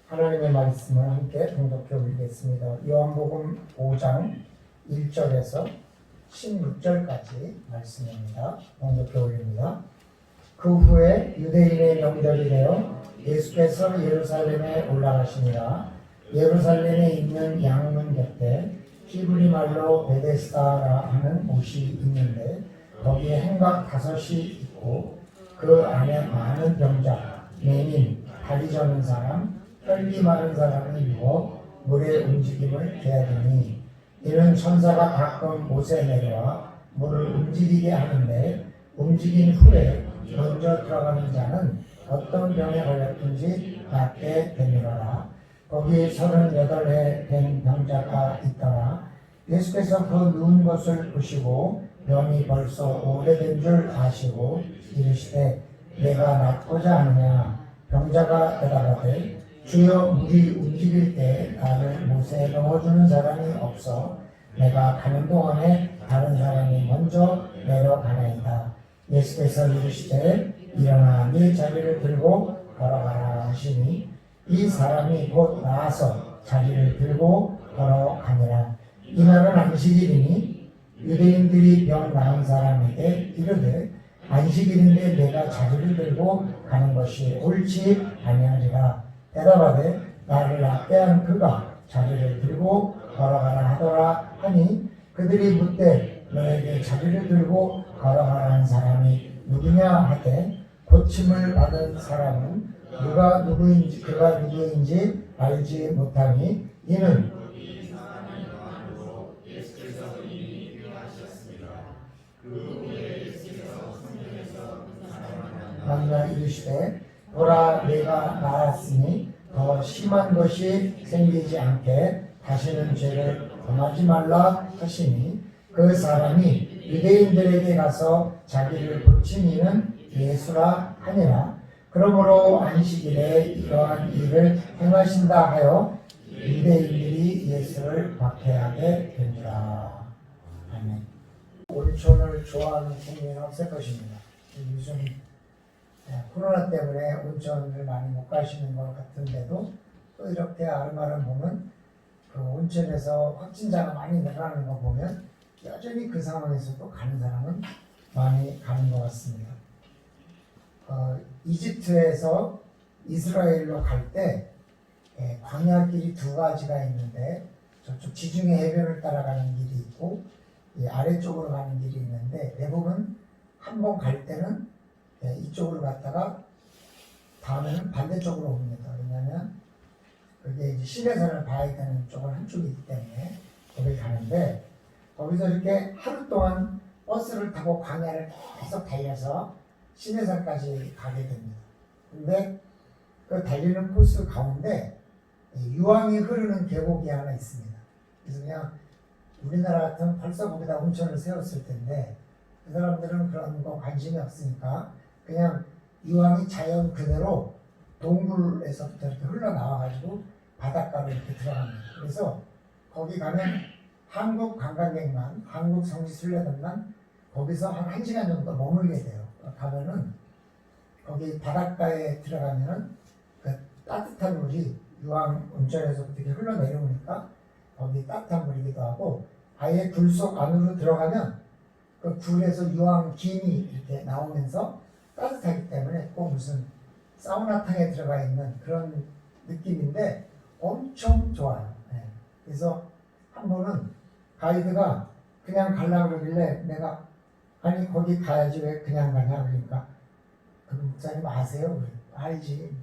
하나님의 말씀을 함께 봉독해 올리겠습니다. 요한복음 5장 1절에서 16절까지 말씀입니다. 봉독해 올립니다. 그 후에 유대인의 명절이 되어 예수께서 예루살렘에 올라가시니라. 예루살렘에 있는 양문 곁에 히브리 말로 베데스다라 하는 곳이 있는데 거기에 행각 5이 있고 그 안에 많은 병자, 맹인, 다리 저는 사람, 혈기 마른 사람이 누워 물의 움직임을 대하더니 이는 천사가 가끔 못에 내려와 물을 움직이게 하는데 움직인 후에 먼저 들어가는 자는 어떤 병에 걸렸든지 낫게 되밀어라. 거기 38해 된 병자가 있더라. 예수께서 그 누운 것을 보시고 병이 벌써 오래된 줄 아시고 이르시되 내가 낫고자 하느냐. 병자가 대답하되 주여 물이 움직일 때 나를 못에 넣어주는 사람이 없어 내가 가는 동안에 다른 사람이 먼저 내려가나이다. 예수께서 이르시되 일어나 네 자리를 들고 걸어가라 하시니 이 사람이 곧 나아서 자리를 들고 걸어가니라. 이날은 안식일이니 유대인들이 병 나은 사람에게 이르되 안식일인데 내가 자리를 들고 가는 것이 옳지 아니하리라. 대답하되 나를 낫게한 그가 자리를 들고 걸어가라 하더라 하니 그들이 묻되 너에게 자리를 들고 걸어가라 한 사람이 누구냐 하되 고침을 받은 사람은 그가 누구인지 알지 못하니 이는 만나 이르시되 보라 내가 나았으니 더 심한 것이 생기지 않게 다시는 죄를 범하지 말라 하시니 그 사람이 유대인들에게 가서 자기를 고친 이는 예수라 하니라. 그러므로 안식일에 이러한 일을 행하신다 하여 유대인들이 예수를 박해하게 되니라. 아멘. 온천을 좋아하는 국민은 없을 것입니다. 요즘 코로나 때문에 온천을 많이 못 가시는 것 같은데도 또 이렇게 아름아름 보면 그 온천에서 확진자가 많이 늘어나는 거 보면 여전히 그 상황에서도 가는 사람은 많이 가는 것 같습니다. 이집트에서 이스라엘로 갈 때 광야길이 2가지가 있는데 저쪽 지중해 해변을 따라가는 길이 있고 아래쪽으로 가는 길이 있는데 대부분 한 번 갈 때는 이쪽으로 갔다가 다음에는 반대쪽으로 옵니다. 왜냐하면 그게 이제 시내산을 봐야 되는 쪽은 한쪽이기 때문에 거기 가는데 거기서 이렇게 하루 동안 버스를 타고 광야를 계속 달려서 시내산까지 가게 됩니다. 근데 그 달리는 코스 가운데 유황이 흐르는 계곡이 하나 있습니다. 그래서 그냥 우리나라 같으면 벌써 거기다 온천을 세웠을 텐데 그 사람들은 그런 거 관심이 없으니까 그냥 유황이 자연 그대로 동굴에서부터 이렇게 흘러나와가지고 바닷가로 이렇게 들어갑니다. 그래서 거기 가면 한국 관광객만, 한국 성지순례단만 거기서 한 1시간 정도 머물게 돼요. 가면은 거기 바닷가에 들어가면은 그 따뜻한 물이 유황 온천에서부터 이렇게 흘러내려오니까 거기 따뜻한 물이기도 하고 아예 굴 속 안으로 들어가면 그 굴에서 유황 김이 이렇게 나오면서 따뜻하기 때문에 꼭 무슨 사우나탕에 들어가 있는 그런 느낌인데 엄청 좋아요. 그래서 한 번은 가이드가 그냥 가려고 그러길래 내가 아니 거기 가야지 왜 그냥 가냐 그러니까 그 목사님 아세요? 알지.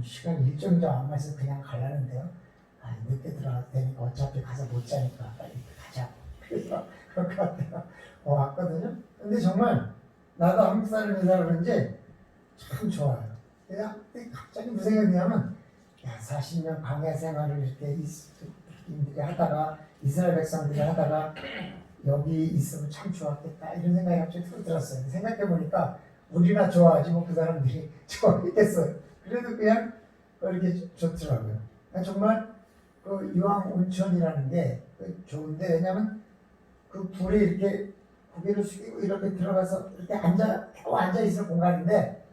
시간 일정도 안 맞아서 그냥 가려는데요. 늦게 들어갈 테니까 어차피 가서 못 자니까 빨리 가자. 그래서 그렇게 갔다가 왔거든요. 근데 정말 나도 한국 사람이라 그런지 참 좋아요. 그냥 갑자기 무슨 생각이냐면 40년 광야 생활을 이렇게 이스라엘인들이 하다가 이스라엘 백성들이 하다가 여기 있으면 참 좋았겠다 이런 생각이 갑자기 들었어요. 생각해보니까 우리나 좋아하지 뭐 그 사람들이 좋아했겠어요. 그래도 그냥 이렇게 좋더라고요. 정말 그 유황 온천이라는 게 좋은데 왜냐면 그 불에 이렇게 고개를 숙이고 이렇게 들어가서 이렇게 앉아 있을 공간인데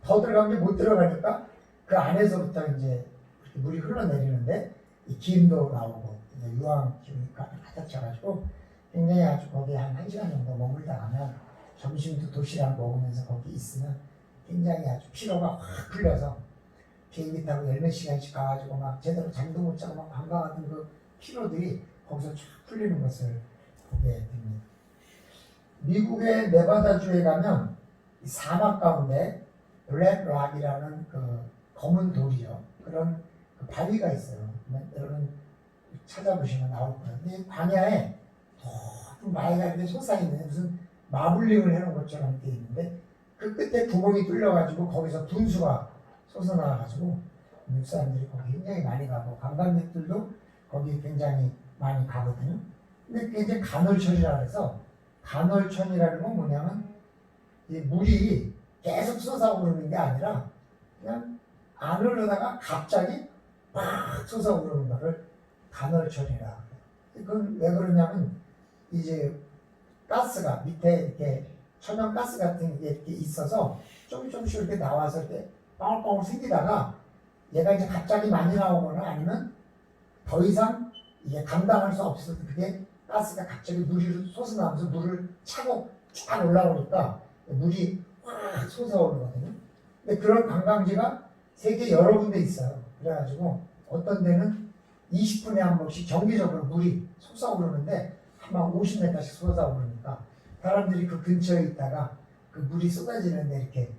더 들어가면 못 들어가니까 그 안에서부터 이제 물이 흘러내리는데 이 기름도 나오고 유황 기운이 가득 차가지고 굉장히 아주 거기에 한 1시간 정도 머물다 가면 점심도 도시락 먹으면서 거기 있으면 굉장히 아주 피로가 확 풀려서 비행기 타고 10몇 시간씩 가가지고 막 제대로 잠도 못 자고 막 관광하던 그 피로들이 거기서 쫙 풀리는 것을 보게 됩니다. 미국의 네바다주에 가면 이 사막 가운데 블랙락이라는 그 검은 돌이요. 그런 그 바위가 있어요. 여러분 찾아보시면 나올 거예요. 근데 이 광야에 높은 바위가 이렇게 솟아있는 무슨 마블링을 해놓은 것처럼 되어 있는데 그 끝에 구멍이 뚫려가지고 거기서 분수가 솟아나와가지고 미국 사람들이 거기 굉장히 많이 가고 관광객들도 거기 굉장히 많이 가거든요. 근데 그게 이제 간헐천이라 해서 간헐천이라는 건 뭐냐면 이 물이 계속 솟아오르는 게 아니라 그냥 안 흐르다가 갑자기 막 솟아오르는 거를 간헐천이라. 그건 왜 그러냐면 이제 가스가 밑에 이렇게 천연가스 같은 게 이렇게 있어서 조금씩 이렇게 나와서 이렇게 빵울빵울 생기다가 얘가 이제 갑자기 많이 나오거나 아니면 더 이상 이게 감당할 수 없어서 그게 가스가 갑자기 물이 솟아나면서 물을 차고 쫙 올라오니까 물이 확 솟아오르거든요. 근데 그런 관광지가 세계 여러 군데 있어요. 그래가지고 어떤 데는 20분에 한 번씩 정기적으로 물이 솟아오르는데 한 50m씩 솟아오르니까 사람들이 그 근처에 있다가 그 물이 쏟아지는데 이렇게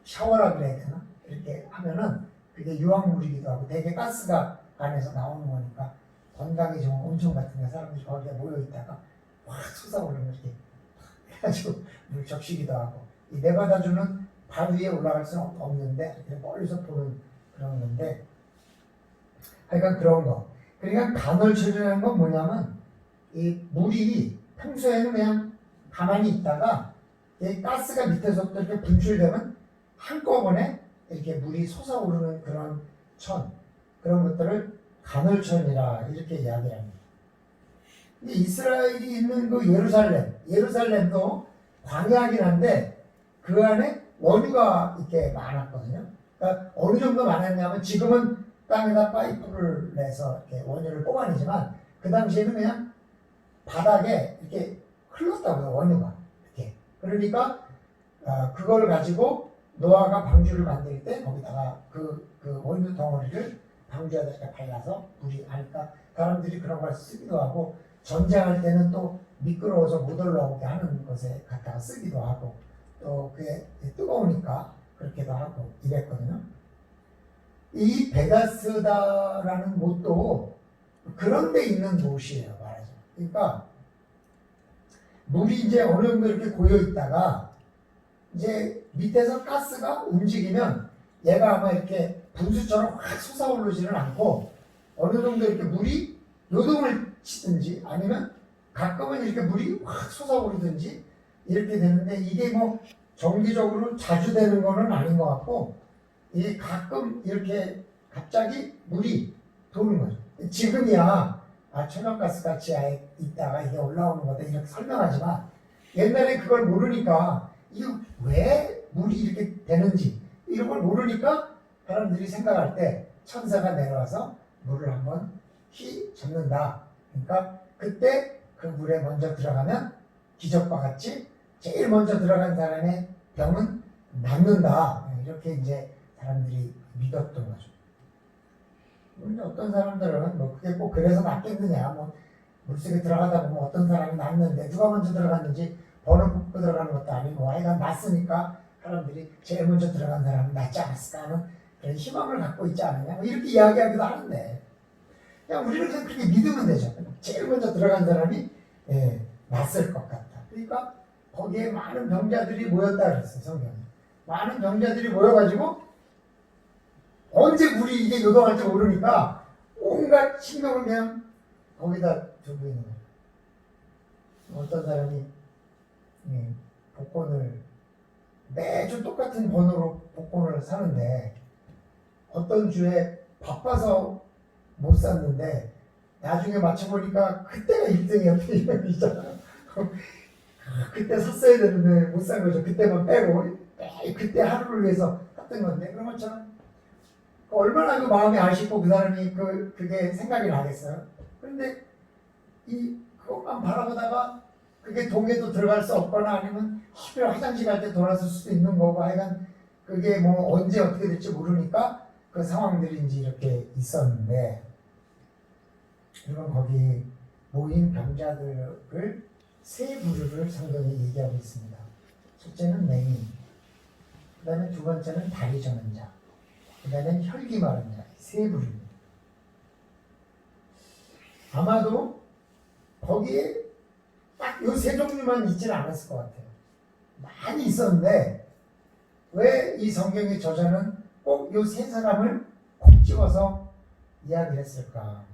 샤워라 그래야 되나? 이렇게 하면은 그게 유황물이기도 하고 되게 가스가 안에서 나오는 거니까 건강에 좋은 온천 같은 데 사람들이 거기에 모여 있다가 확 솟아오르면 이렇게 해가지고 물 적시기도 하고 이 네바다주는 발 위에 올라갈 수는 없는데 이렇게 멀리서 보는 그런 건데 하여간 그런 거. 그러니까 간헐천이라는 건 뭐냐면 이 물이 평소에는 그냥 가만히 있다가 이 가스가 밑에서부터 이렇게 분출되면 한꺼번에 이렇게 물이 솟아오르는 그런 천, 그런 것들을 간헐천이라 이렇게 이야기를 합니다. 근데 이스라엘이 있는 그 예루살렘도 광야긴 한데 그 안에 원유가 이렇게 많았거든요. 그러니까 어느 정도 많았냐면 지금은 땅에다 파이프를 내서 이렇게 원유를 뽑아내지만 그 당시에는 그냥 바닥에 이렇게 흘렀다고요, 원유가. 이렇게. 그러니까 그걸 가지고 노아가 방주를 만들 때 거기다가 그 원유 덩어리를 방주에다 이렇게 발라서 물이 가니까 사람들이 그런 걸 쓰기도 하고 전쟁할 때는 또 미끄러워서 못 올라오게 하는 것에 갖다가 쓰기도 하고 또 그게 뜨거우니까 그렇게도 하고 이랬거든요. 이 베다스다라는 곳도 그런 데 있는 곳이에요, 말하자면. 그러니까 물이 이제 어느 정도 이렇게 고여 있다가 이제 밑에서 가스가 움직이면 얘가 아마 이렇게 분수처럼 확 솟아오르지는 않고 어느 정도 이렇게 물이 요동을 치든지 아니면 가끔은 이렇게 물이 확 솟아오르든지 이렇게 되는데 이게 뭐 정기적으로 자주 되는 거는 아닌 것 같고 이게 가끔 이렇게 갑자기 물이 도는 거죠. 지금이야 천연가스 같이 아예 있다가 이게 올라오는 거다 이렇게 설명하지만 옛날에 그걸 모르니까 이거 왜 물이 이렇게 되는지 이런 걸 모르니까 사람들이 생각할 때 천사가 내려와서 물을 한번 휘젓는다. 그러니까 그때 그 물에 먼저 들어가면 기적과 같이 제일 먼저 들어간 사람의 병은 낫는다. 이렇게 이제 사람들이 믿었던 거죠. 근데 어떤 사람들은 뭐 그게 꼭 그래서 낫겠느냐, 뭐 물속에 들어가다 보면 어떤 사람이 낫는데 누가 먼저 들어갔는지 번호 뽑고 들어가는 것도 아니고 하여간 낫으니까 사람들이 제일 먼저 들어간 사람은 낫지 않았을까 하는 그런 희망을 갖고 있지 않느냐, 뭐 이렇게 이야기하기도 하는데 그냥 우리는 그냥 그렇게 믿으면 되죠. 제일 먼저 들어간 사람이 낫을 것 같다. 그러니까 거기에 많은 병자들이 모였다 그랬어요, 성경에. 많은 병자들이 모여가지고 언제 물이 이게 요동할지 모르니까 온갖 신경을 그냥 거기다 두고 있는 거예요. 어떤 사람이 복권을 매주 똑같은 번호로 복권을 사는데 어떤 주에 바빠서 못 샀는데 나중에 맞춰보니까 그때가 1등이었던 이런 거 있잖아요. 그때 샀어야 되는데 못 산 거죠. 그때만 빼고 그때 하루를 위해서 샀던 건데 그런 것처럼 얼마나 그 마음이 아쉽고 그 사람이 그게 생각이 나겠어요. 그런데 그것만 바라보다가 그게 동에도 들어갈 수 없거나 아니면 하필 화장실 갈 때 돌아설 수도 있는 거고 하여간 그게 뭐 언제 어떻게 될지 모르니까 그 상황들이 이제 이렇게 있었는데, 그리고 거기 모인 병자들을 세 부류를 성경이 얘기하고 있습니다. 첫째는 맹인, 그 다음에 두 번째는 다리 저는 자, 그 다음에 혈기 마른 자, 세 부류입니다. 아마도 거기에 딱 요 세 종류만 있지는 않았을 것 같아요. 많이 있었는데 왜 이 성경의 저자는 꼭 요 세 사람을 콕 집어서 이야기를 했을까?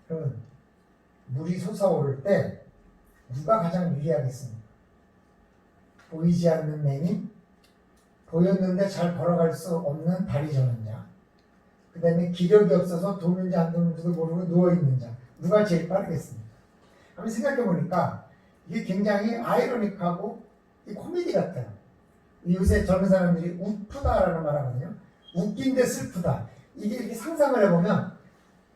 그러면 물이 솟아오를 때 누가 가장 유리하겠습니까? 보이지 않는 맹인, 보였는데 잘 걸어갈 수 없는 다리 저는 자, 그 다음에 기력이 없어서 도는지 안 도는지도 모르고 누워있는 자, 누가 제일 빠르겠습니까? 한번 생각해 보니까 이게 굉장히 아이러닉하고 코미디 같아요. 요새 젊은 사람들이 우프다라는 말 하거든요. 웃긴데 슬프다. 이게 이렇게 상상을 해보면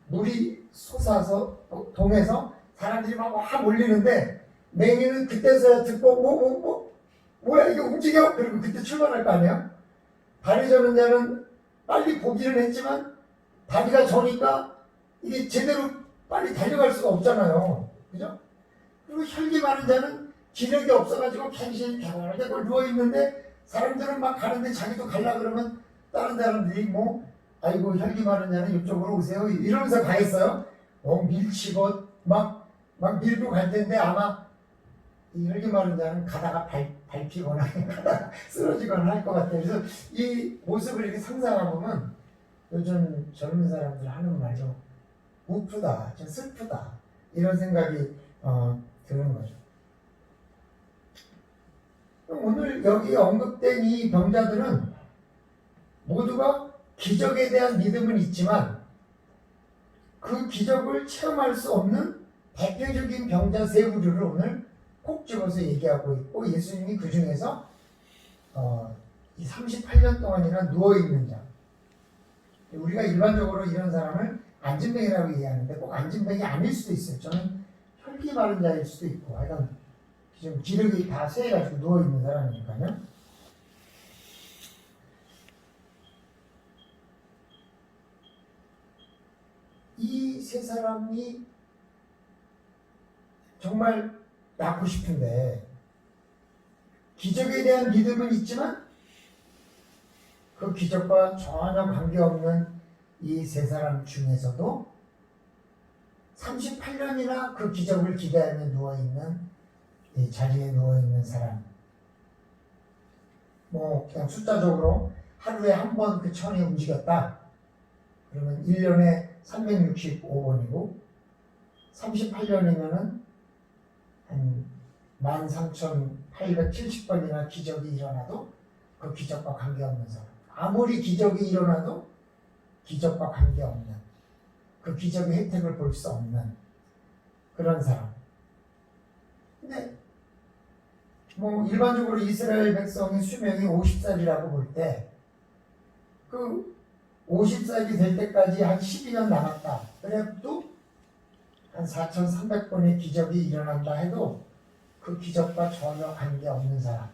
물이 솟아서 동에서 사람들이 막 몰리는데 맹인은 그때서야 듣고 뭐야 이게 움직여? 그리고 그때 출발할 거 아니에요? 다리 저는 자는 빨리 보기는 했지만 다리가 저니까 이게 제대로 빨리 달려갈 수가 없잖아요. 그죠? 그리고 혈기 많은 자는 기력이 없어가지고 갱신이 개발하게 누워있는데 사람들은 막 가는데 자기도 가려고 그러면 다른 사람들이 뭐 아이고 혈기 많은 자는 이쪽으로 오세요 이러면서 가겠어요. 밀치고 막 밀고 갈 텐데 아마 이 혈기 많은 자는 가다가 밟히거나 쓰러지거나 할 것 같아요. 그래서 이 모습을 이렇게 상상해보면 요즘 젊은 사람들 하는 말로 우프다, 좀 슬프다 이런 생각이 드는 거죠. 오늘 여기 언급된 이 병자들은 모두가 기적에 대한 믿음은 있지만 그 기적을 체험할 수 없는 대표적인 병자 세 부류를 오늘 콕 집어서 얘기하고 있고, 예수님이 그 중에서 이 38년 동안이나 누워있는 자, 우리가 일반적으로 이런 사람을 안진뱅이라고 얘기하는데 꼭 안진뱅이 아닐 수도 있어요. 저는 혈기 마른 자일 수도 있고 하여간 지금 기력이 다 쇠해가지고 누워있는 사람이니까요. 이 세 사람이 정말 낫고 싶은데 기적에 대한 믿음은 있지만 그 기적과 전혀 관계없는 이 세 사람 중에서도 38년이나 그 기적을 기대하며 누워있는 이 자리에 누워있는 사람, 뭐 그냥 숫자적으로 하루에 한 번 그 천이 움직였다 그러면 1년에 365번이고 38년이면은 한 13,870번이나 기적이 일어나도 그 기적과 관계없는 사람, 아무리 기적이 일어나도 기적과 관계없는, 그 기적의 혜택을 볼 수 없는 그런 사람. 근데 뭐 일반적으로 이스라엘 백성의 수명이 50살이라고 볼 때 그 50살이 될 때까지 한 12년 남았다 그래도 한 4,300번의 기적이 일어난다 해도 그 기적과 전혀 관계없는 사람.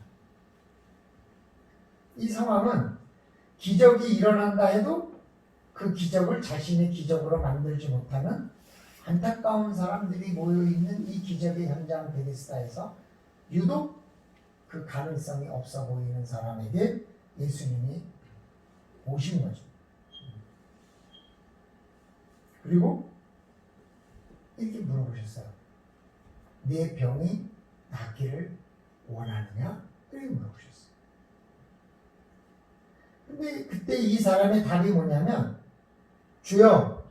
이 상황은 기적이 일어난다 해도 그 기적을 자신의 기적으로 만들지 못하는 안타까운 사람들이 모여있는 이 기적의 현장 베데스다에서 유독 그 가능성이 없어 보이는 사람에게 예수님이 오신 거죠. 그리고 이렇게 물어보셨어요. 내 병이 낫기를 원하느냐? 이렇게 물어보셨어요. 근데 그때 이 사람의 답이 뭐냐면, 주여,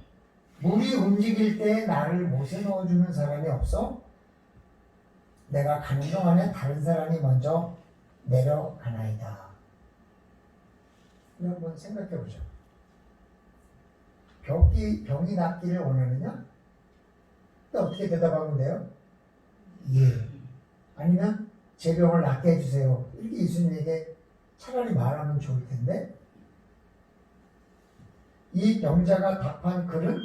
물이 움직일 때 나를 못에 넣어주는 사람이 없어? 내가 가는 동안에 다른 사람이 먼저 내려가나이다. 한번 생각해 보죠. 병이 낫기를 원하느냐? 어떻게 대답하면 돼요? 예. 아니면 제 병을 낫게 해주세요. 이렇게 예수님에게 차라리 말하면 좋을 텐데, 이 병자가 답한 글은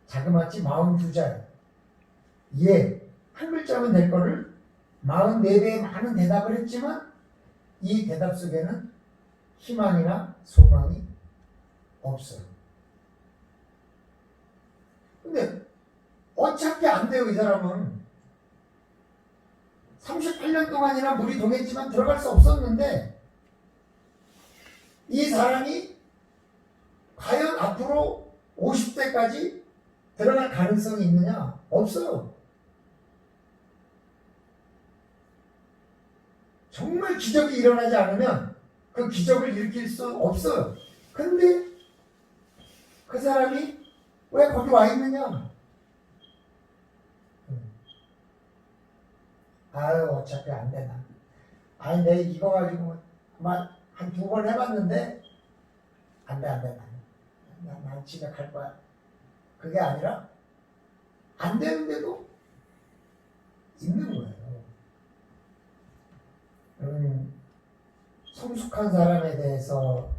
자그마치 42자예요. 예, 한 글자면 될 거를 44배의 많은 대답을 했지만 이 대답 속에는 희망이나 소망이 없어요. 근데 어차피 안 돼요, 이 사람은. 38년 동안이나 물이 동했지만 들어갈 수 없었는데 이 사람이 과연 앞으로 50대까지 들어갈 가능성이 있느냐? 없어요. 정말 기적이 일어나지 않으면 그 기적을 일으킬 수 없어요. 근데 그 사람이 왜 거기 와 있느냐? 아유, 어차피 안 되나. 아니, 내 이거 가지고 한 2번 해봤는데 안 돼. 난 집에 갈 거야. 그게 아니라 안 되는데도 있는 거예요. 성숙한 사람에 대해서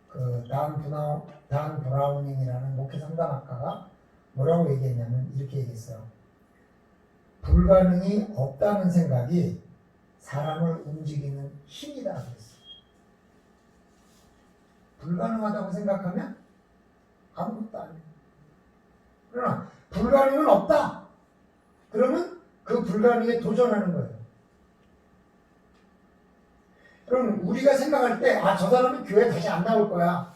그 단 브라우닝이라는 목회 상담학가가 뭐라고 얘기했냐면 이렇게 얘기했어요. 불가능이 없다는 생각이 사람을 움직이는 힘이다 그랬어요. 불가능하다고 생각하면 아무것도 안 해요. 그러나 불가능은 없다. 그러면 그 불가능에 도전하는 거예요. 그럼 우리가 생각할 때 저 사람은 교회 다시 안 나올 거야.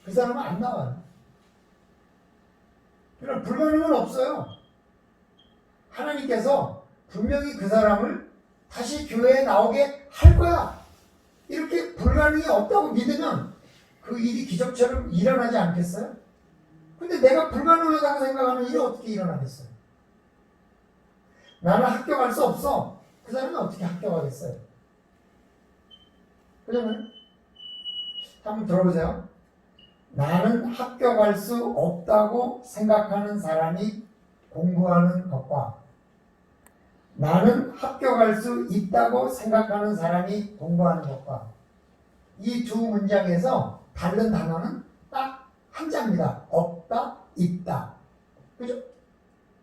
그 사람은 안 나와요. 그럼 불가능은 없어요. 하나님께서 분명히 그 사람을 다시 교회에 나오게 할 거야. 이렇게 불가능이 없다고 믿으면 그 일이 기적처럼 일어나지 않겠어요? 근데 내가 불가능하다고 생각하는 일이 어떻게 일어나겠어요? 나는 합격할 수 없어. 그 사람은 어떻게 합격하겠어요? 그러면 한번 들어보세요. 나는 합격할 수 없다고 생각하는 사람이 공부하는 것과 나는 합격할 수 있다고 생각하는 사람이 공부하는 것과 이 두 문장에서 다른 단어는 딱 한 자입니다. 없다, 있다. 그죠?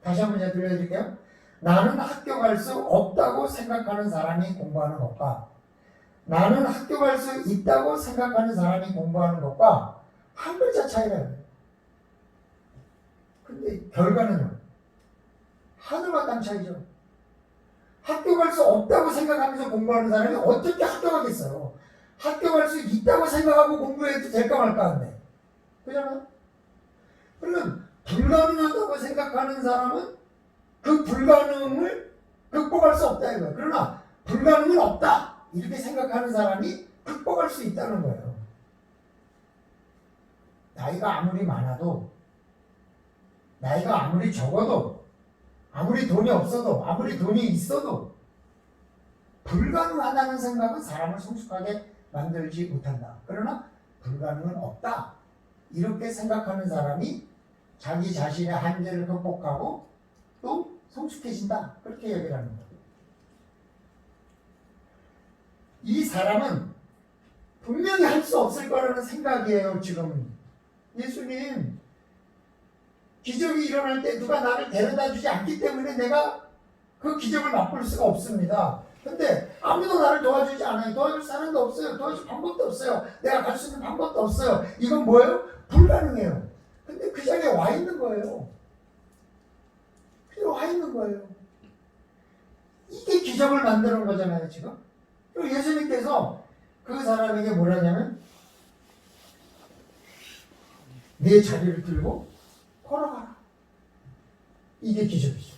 다시 한번 제가 들려드릴게요. 나는 합격할 수 없다고 생각하는 사람이 공부하는 것과 나는 합격할 수 있다고 생각하는 사람이 공부하는 것과 한 글자 차이라요. 근데 결과는요. 하늘과 땅 차이죠. 합격할 수 없다고 생각하면서 공부하는 사람이 어떻게 합격하겠어요? 합격할 수 있다고 생각하고 공부해도 될까 말까 한데. 그잖아요? 그러면 불가능하다고 생각하는 사람은 그 불가능을 극복할 수 없다 이거예요. 그러나 불가능은 없다 이렇게 생각하는 사람이 극복할 수 있다는 거예요. 나이가 아무리 많아도 나이가 아무리 적어도 아무리 돈이 없어도 아무리 돈이 있어도 불가능하다는 생각은 사람을 성숙하게 만들지 못한다. 그러나 불가능은 없다. 이렇게 생각하는 사람이 자기 자신의 한계를 극복하고 또 성숙해진다. 그렇게 얘기를 하는 거예요. 이 사람은 분명히 할 수 없을 거라는 생각이에요. 지금 예수님 기적이 일어날 때 누가 나를 데려다 주지 않기 때문에 내가 그 기적을 맛볼 수가 없습니다. 근데 아무도 나를 도와주지 않아요. 도와줄 사람도 없어요. 도와줄 방법도 없어요. 내가 갈 수 있는 방법도 없어요. 이건 뭐예요? 불가능해요. 근데 그 자리에 와 있는 거예요. 그냥 와 있는 거예요. 이게 기적을 만드는 거잖아요, 지금. 그리고 예수님께서 그 사람에게 뭐라냐면 내 자리를 들고 걸어가라. 이게 기적이죠.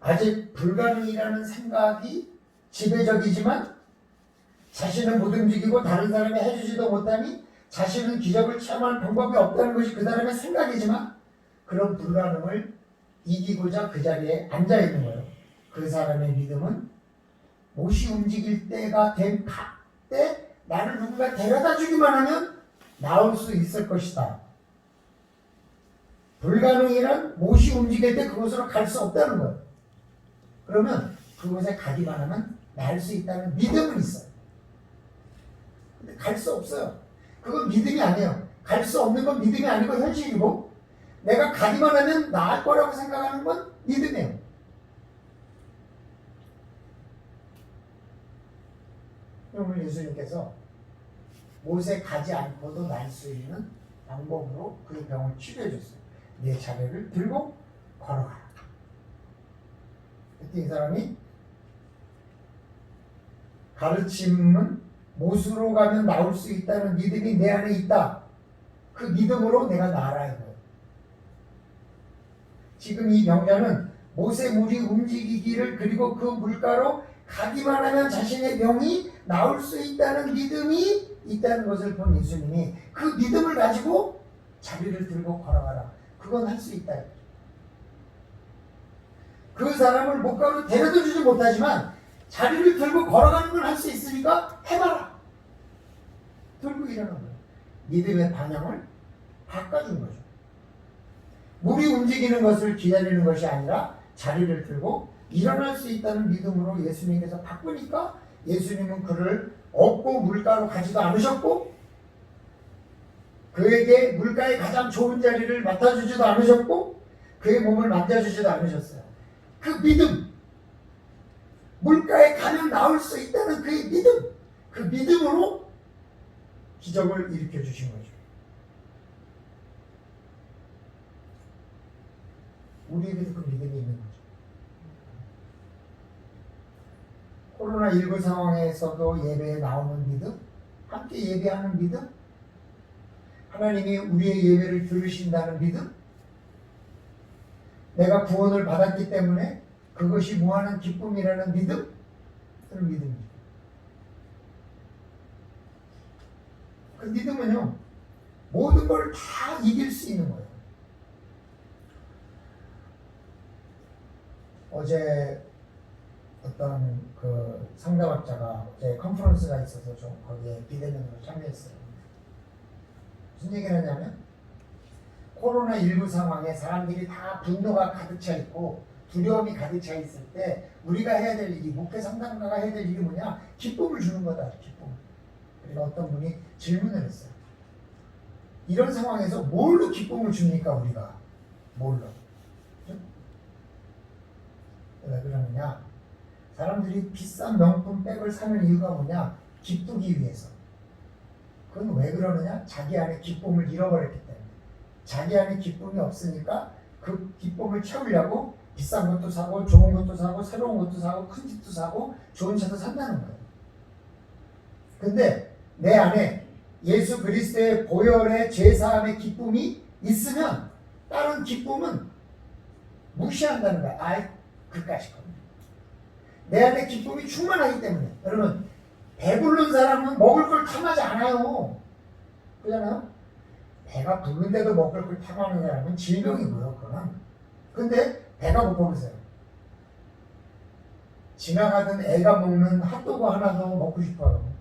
아직 불가능이라는 생각이 지배적이지만 자신은 못 움직이고 다른 사람이 해주지도 못하니 자신은 기적을 체험할 방법이 없다는 것이 그 사람의 생각이지만 그런 불가능을 이기고자 그 자리에 앉아 있는 거예요. 그 사람의 믿음은 못이 움직일 때가 된 때 나를 누군가 데려다 주기만 하면 나올 수 있을 것이다. 불가능이란 못이 움직일 때 그곳으로 갈 수 없다는 거예요. 그러면 그곳에 가기만 하면 날 수 있다는 믿음은 있어요. 갈 수 없어요. 그건 믿음이 아니에요. 갈 수 없는 건 믿음이 아니고 현실이고, 내가 가기만 하면 나을 거라고 생각하는 건 믿음이에요. 오늘 예수님께서 못에 가지 않고도 날 수 있는 방법으로 그의 병을 치료해 줬어요. 내 자리를 들고 걸어가라. 그때 이 사람이 가르침은 못으로 가면 나올 수 있다는 믿음이 내 안에 있다. 그 믿음으로 내가 나아라 이거예요. 지금 이 병자는 못의 물이 움직이기를 그리고 그 물가로 가기만 하면 자신의 병이 나올 수 있다는 믿음이 있다는 것을 본 예수님이 그 믿음을 가지고 자리를 들고 걸어가라. 그건 할 수 있다. 그 사람을 못가로 데려다 주지 못하지만 자리를 들고 걸어가는 걸 할 수 있으니까 해봐라. 들고 일어난 거예요. 믿음의 방향을 바꿔준 거죠. 물이 움직이는 것을 기다리는 것이 아니라 자리를 들고 일어날 수 있다는 믿음으로 예수님께서 바꾸니까 예수님은 그를 업고 물가로 가지도 않으셨고 그에게 물가의 가장 좋은 자리를 맡아주지도 않으셨고 그의 몸을 만져주지도 않으셨어요. 그 믿음, 물가에 가면 나올 수 있다는 그의 믿음, 그 믿음으로 기적을 일으켜 주신 거죠. 우리에게도 그 믿음이 있는 거죠. 코로나19 상황에서도 예배에 나오는 믿음, 함께 예배하는 믿음, 하나님이 우리의 예배를 들으신다는 믿음, 내가 구원을 받았기 때문에 그것이 무한한 기쁨이라는 믿음, 그런 믿음이죠. 그 믿음은요, 모든 걸 다 이길 수 있는 거예요. 어제 어떤 그 상담학자가 어제 컨퍼런스가 있어서 좀 거기에 비대면으로 참여했어요. 무슨 얘기를 하냐면 코로나19 상황에 사람들이 다 분노가 가득 차 있고 두려움이 가득 차 있을 때 우리가 해야 될 일이, 목회 상담가가 해야 될 일이 뭐냐? 기쁨을 주는 거다. 기쁨. 그리고 어떤 분이 질문을 했어요. 이런 상황에서 뭘로 기쁨을 줍니까? 우리가 뭘로? 왜 그러느냐? 사람들이 비싼 명품 백을 사는 이유가 뭐냐? 기쁘기 위해서. 그건 왜 그러느냐? 자기 안에 기쁨을 잃어버렸기 때문에. 자기 안에 기쁨이 없으니까 그 기쁨을 채우려고 비싼 것도 사고 좋은 것도 사고 새로운 것도 사고 큰 집도 사고 좋은 차도 산다는 거예요. 근데 내 안에 예수 그리스도의 보혈의 제사함의 기쁨이 있으면 다른 기쁨은 무시한다는 거야. 아이, 그까짓 겁니다. 내 안에 기쁨이 충만하기 때문에. 여러분, 배부른 사람은 먹을 걸 탐하지 않아요. 그러잖아요? 배가 부른데도 먹을 걸 탐하는 사람은 질병이고요, 그거는. 근데 배가 고파보세요. 지나가던 애가 먹는 핫도그 하나도 먹고 싶어요.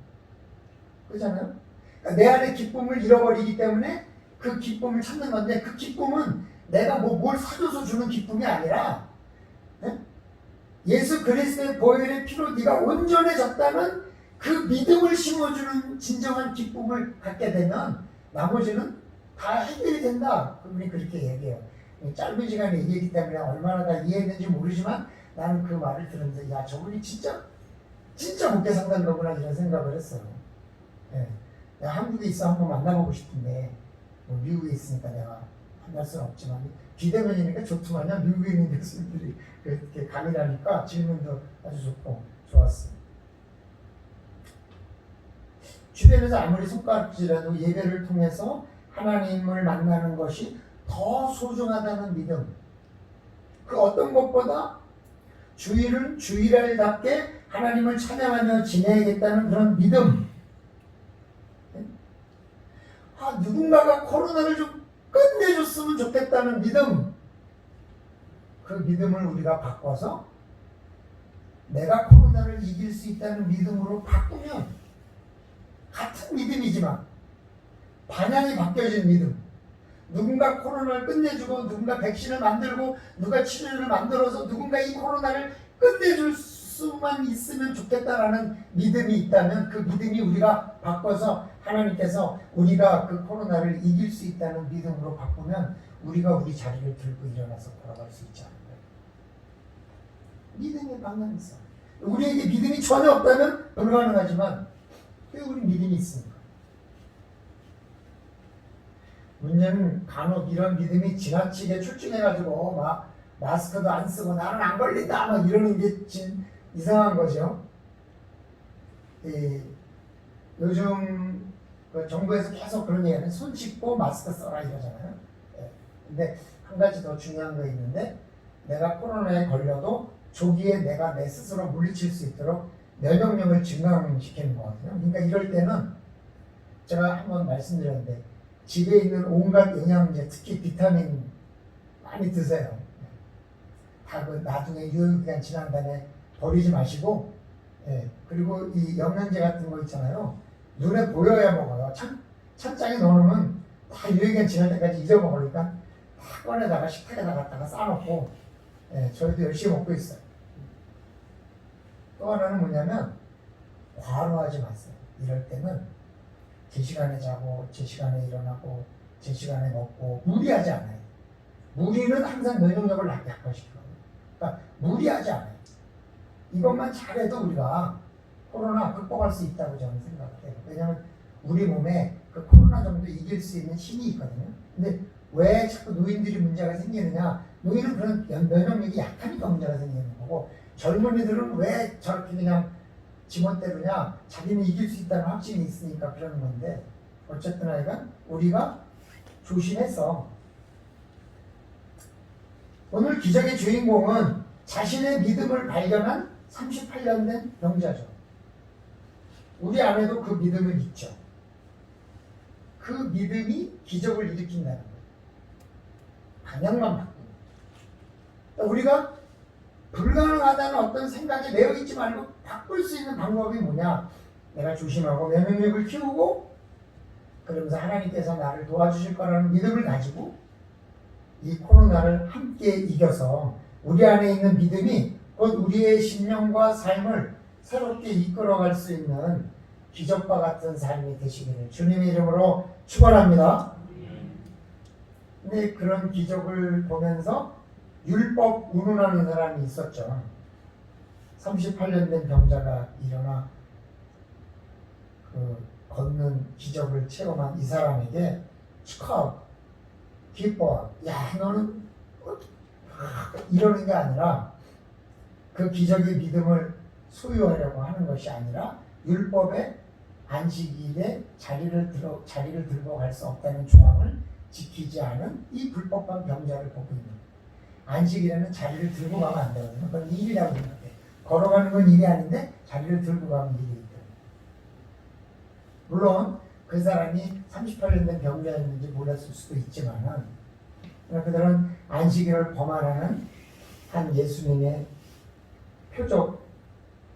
그렇잖아요? 그러니까 내 안에 기쁨을 잃어버리기 때문에 그 기쁨을 찾는 건데 그 기쁨은 내가 뭘 사줘서 주는 기쁨이 아니라 예수 그리스도의 보혈의 피로 네가 온전해졌다는 그 믿음을 심어주는 진정한 기쁨을 갖게 되면 나머지는 다 해결이 된다. 그분이 그렇게 얘기해요. 짧은 시간에 얘기했기 때문에 얼마나 다 이해했는지 모르지만 나는 그 말을 들으면서 야, 저분이 진짜 목회 상담가구나 이런 생각을 했어요. 예. 내가 한국에 있어 한번 만나보고 싶은데 뭐 미국에 있으니까 내가 만날 수는 없지만 비대면이니까 좋더만요. 미국에 있는 교수님들이 그렇게 강의하니까 질문도 아주 좋고 좋았어요. 주변에서 아무리 손가락질해도 예배를 통해서 하나님을 만나는 것이 더 소중하다는 믿음. 그 어떤 것보다 주일은 주일날답게 하나님을 찬양하며 지내야겠다는 그런 믿음. 누군가가 코로나를 좀 끝내줬으면 좋겠다는 믿음. 그 믿음을 우리가 바꿔서 내가 코로나를 이길 수 있다는 믿음으로 바꾸면 같은 믿음이지만 방향이 바뀌어진 믿음. 누군가 코로나를 끝내주고 누군가 백신을 만들고 누가 치료를 만들어서 누군가 이 코로나를 끝내줄 수 수만 있으면 좋겠다라는 믿음이 있다면 그 믿음이 우리가 바꿔서 하나님께서 우리가 그 코로나를 이길 수 있다는 믿음으로 바꾸면 우리가 우리 자리를 들고 일어나서 돌아갈 수 있지 않을까요? 믿음의 방향이 있어. 우리에게 믿음이 전혀 없다면 불가능하지만 왜 우리 믿음이 있습니까? 문제는 간혹 이런 믿음이 지나치게 출중해가지고 막 마스크도 안 쓰고 나는 안 걸린다 막 이러는 게 이상한 거죠. 요즘 그 정부에서 계속 그런 얘기하는 손 씻고 마스크 써라 이러잖아요. 근데 한 가지 더 중요한 거 있는데 내가 코로나에 걸려도 조기에 내가 내 스스로 물리칠 수 있도록 면역력을 증강시키는 거거든요. 그러니까 이럴 때는 제가 한번 말씀드렸는데 집에 있는 온갖 영양제 특히 비타민 많이 드세요. 다 그 나중에 유효기간 지난 다음에 버리지 마시고 그리고 이 영양제 같은 거 있잖아요. 눈에 보여야 먹어요. 찬장에 넣어놓으면 다 유효기간 지날 때까지 잊어먹으니까 다 꺼내다가 식탁에다 갖다가 싸놓고 저희도 열심히 먹고 있어요. 또 하나는 뭐냐면 과로하지 마세요. 이럴 때는 제 시간에 자고 제 시간에 일어나고 제 시간에 먹고 무리하지 않아요. 무리는 항상 면역력을 약화시키거든요. 그러니까 무리하지 않아요. 이것만 잘해도 우리가 코로나 극복할 수 있다고 저는 생각을 해요. 왜냐하면 우리 몸에 그 코로나 정도 이길 수 있는 힘이 있거든요. 근데 왜 자꾸 노인들이 문제가 생기느냐? 노인은 그런 면역력이 약하니까 문제가 생기는 거고 젊은이들은 왜 저렇게 그냥 지멋대로냐? 자기는 이길 수 있다는 확신이 있으니까 그러는 건데 어쨌든 하여간 우리가 조심해서 오늘 기적의 주인공은 자신의 믿음을 발견한 38년 된 병자죠. 우리 안에도 그 믿음은 있죠. 그 믿음이 기적을 일으킨다는 거예요. 방향만 바꾸는 거예요. 우리가 불가능하다는 어떤 생각에 매여 있지 말고 바꿀 수 있는 방법이 뭐냐? 내가 조심하고 면역력을 키우고 그러면서 하나님께서 나를 도와주실 거라는 믿음을 가지고 이 코로나를 함께 이겨서 우리 안에 있는 믿음이 곧 우리의 신령과 삶을 새롭게 이끌어갈 수 있는 기적과 같은 삶이 되시기를 주님의 이름으로 축원합니다. 근데 그런 기적을 보면서 율법 운운하는 사람이 있었죠. 38년 된 병자가 일어나 그 걷는 기적을 체험한 이 사람에게 축하하고 기뻐하고 야 너는 이러는 게 아니라 그 기적의 믿음을 소유하려고 하는 것이 아니라 율법의 안식일에 자리를 들고 갈 수 없다는 조항을 지키지 않은 이 불법한 병자를 보고 있는 거예요. 안식일에는 자리를 들고 가면 안 되거든요. 그건 일이라고 생각해. 걸어가는 건 일이 아닌데 자리를 들고 가면 일이기 때문에. 물론 그 사람이 38년 된 병자였는지 몰랐을 수도 있지만은 그들은 안식일을 범하라는 한 예수님의 표적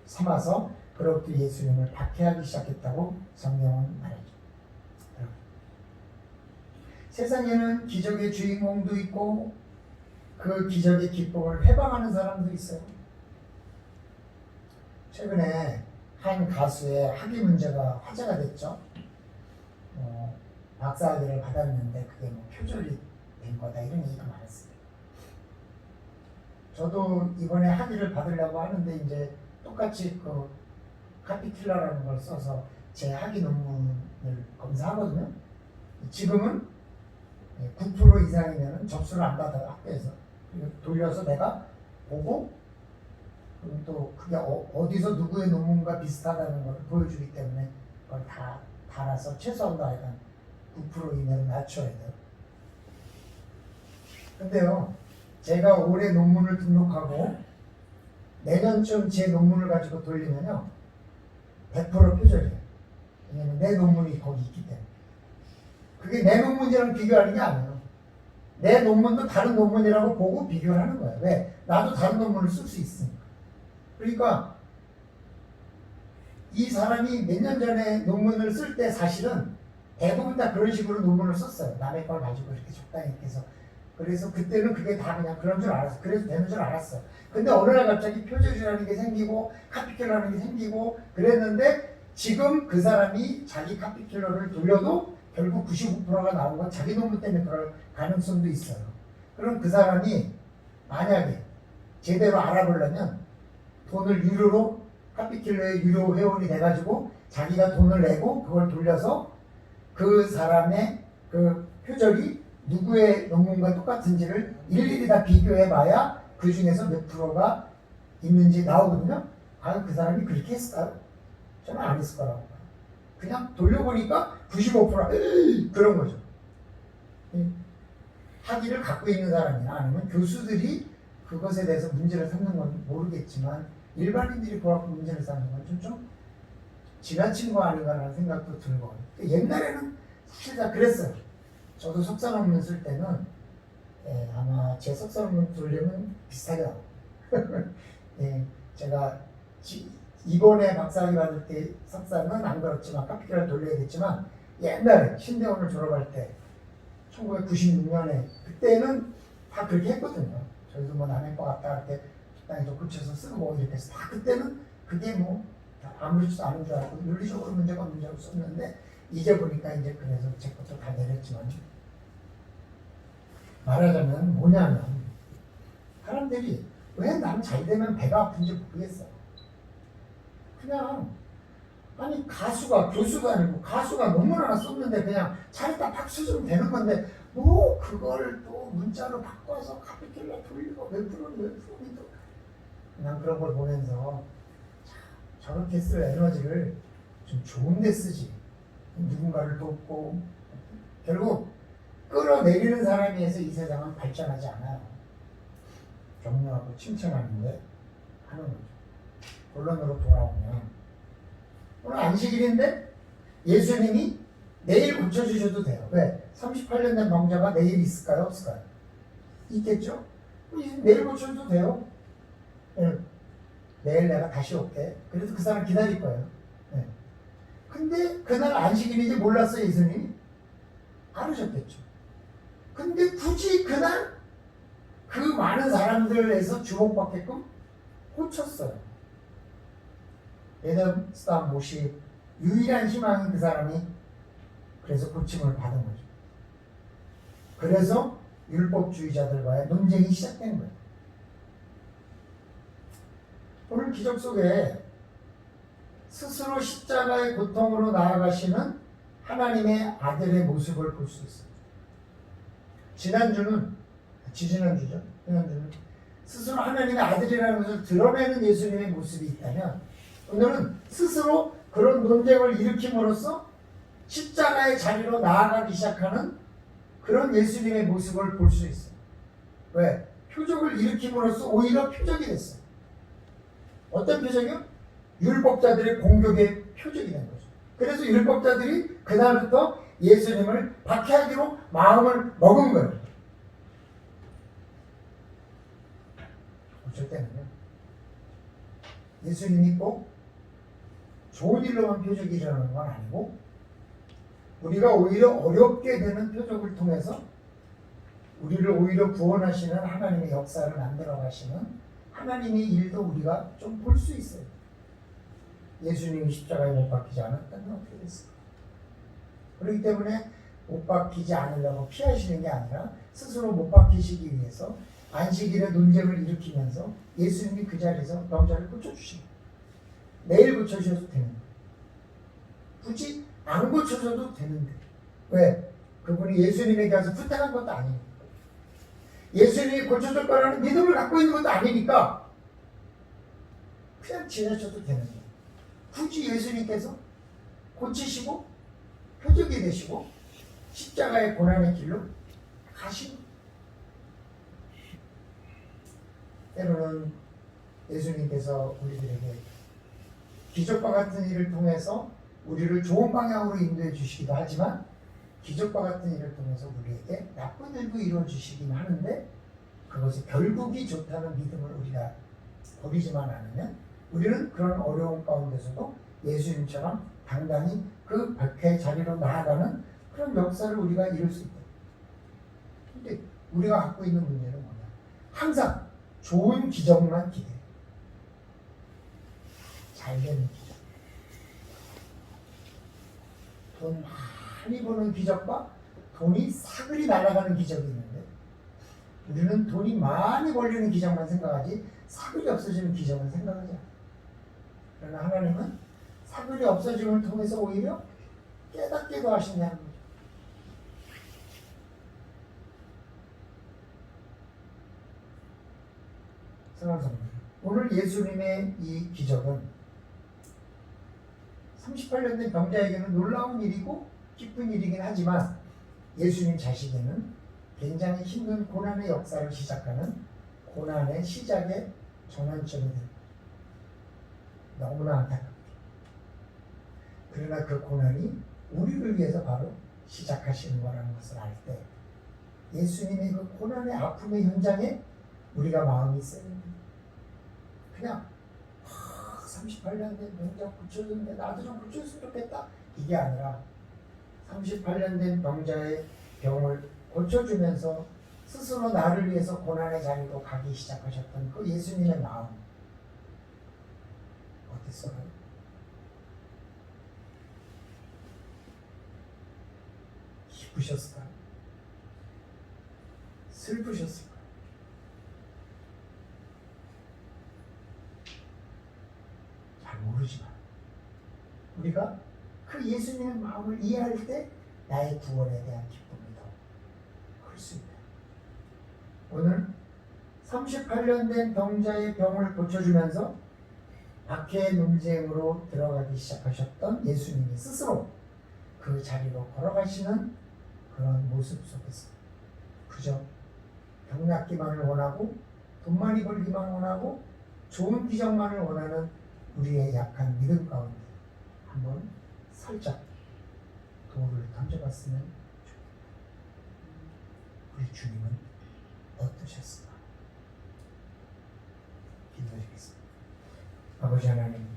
삼아서 그렇게 예수님을 박해하기 시작했다고 성경은 말하죠. 세상에는 기적의 주인공도 있고 그 기적의 기쁨을 회방하는 사람도 있어요. 최근에 한 가수의 학위 문제가 화제가 됐죠. 박사학위를 받았는데 그게 뭐 표절이 된 거다 이런 얘기가 많았어요. 저도 이번에 학위를 받으려고 하는데 이제 똑같이 그 카피킬러라는 걸 써서 제 학위 논문을 검사하거든요. 지금은 9% 이상이면 접수를 안 받아요, 학교에서. 돌려서 내가 보고 그럼 또 그게 어디서 누구의 논문과 비슷하다는 걸 보여주기 때문에 그걸 다 달아서 최소한도 하여간 9% 이내로 낮춰야 돼요. 근데요, 제가 올해 논문을 등록하고 내년쯤 제 논문을 가지고 돌리면요 100% 표절이에요. 왜냐면 내 논문이 거기 있기 때문에. 그게 내 논문이랑 비교하는 게 아니에요. 내 논문도 다른 논문이라고 보고 비교를 하는 거예요. 왜? 나도 다른 논문을 쓸 수 있으니까. 그러니까 이 사람이 몇 년 전에 논문을 쓸 때 사실은 대부분 다 그런 식으로 논문을 썼어요. 남의 걸 가지고 이렇게 적당히 이렇게 해서 그래서 그때는 그게 다 그냥 그런 줄 알았어. 그래서 되는 줄 알았어. 근데 어느 날 갑자기 표절이라는 게 생기고 카피킬러라는 게 생기고 그랬는데 지금 그 사람이 자기 카피킬러를 돌려도 결국 95%가 나온 건 자기 논문 때문에 그럴 가능성도 있어요. 그럼 그 사람이 만약에 제대로 알아보려면 돈을 유료로 카피킬러의 유료 회원이 돼가지고 자기가 돈을 내고 그걸 돌려서 그 사람의 그 표절이 누구의 논문과 똑같은지를 일일이 다 비교해봐야 그 중에서 몇 프로가 있는지 나오거든요. 과연 그 사람이 그렇게 했을까요? 저는 안 했을 거라고 봐요. 그냥 돌려보니까 95% 그런 거죠. 학위를 갖고 있는 사람이나 아니면 교수들이 그것에 대해서 문제를 삼는 건 모르겠지만 일반인들이 그렇게 문제를 삼는 건 좀 지나친 거 아닌가라는 생각도 들고 옛날에는 사실 다 그랬어요. 저도 석사 논문 쓸 때는 아마 제 석사 논문 돌려면 비슷하게 나와요. 제가 이번에 박사학위 받을 때 석사는 안 그렇지만 카피킬러를 돌려야겠지만 옛날에 신대원을 졸업할 때 1996년에 그때는 다 그렇게 했거든요. 저희도 뭐 남의 거 같다 할 때 적당히 좀 고쳐서 쓰고 이렇게 해서 다 그때는 그게 뭐 아무렇지도 않은 줄 알고 윤리적으로 문제가 없는 줄 알고 썼는데 이제 보니까 이제 그래서 제 것도 다 내렸지만 말하자면 뭐냐면 사람들이 왜 나는 잘 되면 배가 아픈지 모르겠어. 그냥 아니 가수가 교수가 아니고 가수가 논문 하나 썼는데 그냥 자기가 박수 주면 되는 건데 뭐 그걸 또 문자로 바꿔서 카피킬러 돌리고 몇 프로미터 그냥 그런 걸 보면서 저렇게 쓸 에너지를 좀 좋은 데 쓰지. 누군가를 돕고 결국 끌어내리는 사람에 의해서 이 세상은 발전하지 않아요. 격려하고 칭찬하는데 하는 거죠. 본론으로 돌아오면 오늘 안식일인데 예수님이 내일 고쳐주셔도 돼요. 왜? 38년 된 병자가 내일 있을까요? 없을까요? 있겠죠? 내일 고쳐도 돼요. 내일 내가 다시 올게. 그래서 그 사람 기다릴 거예요. 근데 그날 안식일인지 몰랐어요, 예수님이? 알으셨겠죠. 근데 굳이 그날 그 많은 사람들에서 주목받게끔 고쳤어요. 에덤스담 못이 유일한 희망인 그 사람이 그래서 고침을 받은 거죠. 그래서 율법주의자들과의 논쟁이 시작된 거예요. 오늘 기적 속에 스스로 십자가의 고통으로 나아가시는 하나님의 아들의 모습을 볼 수 있어요. 지난주는 스스로 하나님의 아들이라는 것을 드러내는 예수님의 모습이 있다면 오늘은 스스로 그런 논쟁을 일으킴으로써 십자가의 자리로 나아가기 시작하는 그런 예수님의 모습을 볼 수 있어요. 왜? 표적을 일으킴으로써 오히려 표적이 됐어요. 어떤 표적이요? 율법자들의 공격의 표적이 된 거죠. 그래서 율법자들이 그날부터 예수님을 박해하기로 마음을 먹은 거예요. 어쩔 때는요. 예수님이 꼭 좋은 일로만 표적이 일어나는 건 아니고 우리가 오히려 어렵게 되는 표적을 통해서 우리를 오히려 구원하시는 하나님의 역사를 만들어 가시는 하나님의 일도 우리가 좀 볼 수 있어요. 예수님이 십자가에 못 박히지 않았다면 어떻게 됐을까? 그렇기 때문에 못 박히지 않으려고 피하시는 게 아니라 스스로 못 박히시기 위해서 안식일에 논쟁을 일으키면서 예수님이 그 자리에서 병자를 고쳐주십니다. 내일 고쳐주셔도 되는데 굳이 안 고쳐줘도 되는데 왜? 그분이 예수님에게 가서 부탁한 것도 아니니까 예수님이 고쳐줄 거라는 믿음을 갖고 있는 것도 아니니까 그냥 지나쳐도 되는데 굳이 예수님께서 고치시고 표적이 되시고 십자가의 고난의 길로 가시고 때로는 예수님께서 우리들에게 기적과 같은 일을 통해서 우리를 좋은 방향으로 인도해 주시기도 하지만 기적과 같은 일을 통해서 우리에게 나쁜 일도 이루어 주시긴 하는데 그것이 결국이 좋다는 믿음을 우리가 버리지만 않으면 우리는 그런 어려운 가운데서도 예수님처럼 당당히 그 박해의 자리로 나아가는 그런 역사를 우리가 이룰 수 있다. 근데 우리가 갖고 있는 문제는 뭐냐? 항상 좋은 기적만 기대해. 잘 되는 기적. 돈 많이 버는 기적과 돈이 사그리 날아가는 기적이 있는데 우리는 돈이 많이 벌리는 기적만 생각하지 사그리 없어지는 기적은 생각하지 않아요. 그러나 하나님은 사그리 없어짐을 통해서 오히려 깨닫게도 하신다는 거죠. 사랑하는 성도, 오늘 예수님의 이 기적은 38년 된 병자에게는 놀라운 일이고 기쁜 일이긴 하지만 예수님 자신에게는 굉장히 힘든 고난의 역사를 시작하는 고난의 시작의 전환점이 됩니다. 너무나 안타깝게. 그러나 그 고난이 우리를 위해서 바로 시작하시는 거라는 것을 알 때 예수님의 그 고난의 아픔의 현장에 우리가 마음이 있어야 됩니다. 그냥 38년 된 병자 고쳐줬는데 나도 좀 고쳐줬으면 좋겠다 이게 아니라 38년 된 병자의 병을 고쳐주면서 스스로 나를 위해서 고난의 자리로 가기 시작하셨던 그 예수님의 마음 어땠어요? 기쁘셨을까요? 슬프셨을까요? 잘 모르지만 우리가 그 예수님의 마음을 이해할 때 나의 구원에 대한 기쁨이 더 클 수 있다. 오늘 38년 된 병자의 병을 고쳐주면서 박해의 논쟁으로 들어가기 시작하셨던 예수님이 스스로 그 자리로 걸어가시는 그런 모습 속에서 그저 병 낫기만을 원하고 돈 많이 벌기만 원하고 좋은 기적만을 원하는 우리의 약한 믿음 가운데 한번 살짝 돌을 던져봤으면 좋겠다. 우리 주님은 어떠셨을까? 기도드리겠습니다. 아버지 하나님,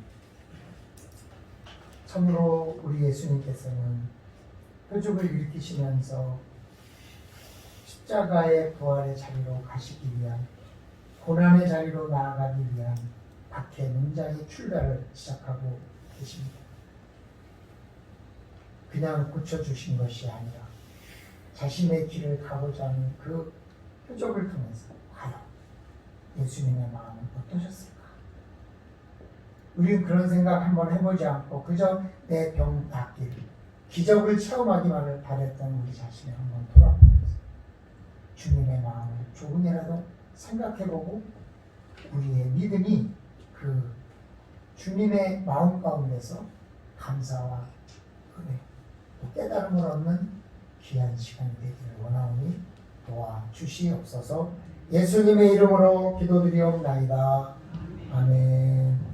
참으로 우리 예수님께서는 표적을 일으키시면서 십자가의 부활의 자리로 가시기 위한 고난의 자리로 나아가기 위한 박해 문장의 출발을 시작하고 계십니다. 그냥 고쳐주신 것이 아니라 자신의 길을 가고자 하는 그 표적을 통해서 과연 예수님의 마음은 어떠셨을까? 우리는 그런 생각 한번 해보지 않고 그저 내 병 낫기를 기적을 체험하기만을 바랬던 우리 자신을 한번 돌아보면서 주님의 마음을 조금이라도 생각해보고 우리의 믿음이 그 주님의 마음 가운데서 감사와 은혜 또 깨달음을 얻는 귀한 시간이 되기를 원하오니 도와주시옵소서. 예수님의 이름으로 기도드리옵나이다. 아멘.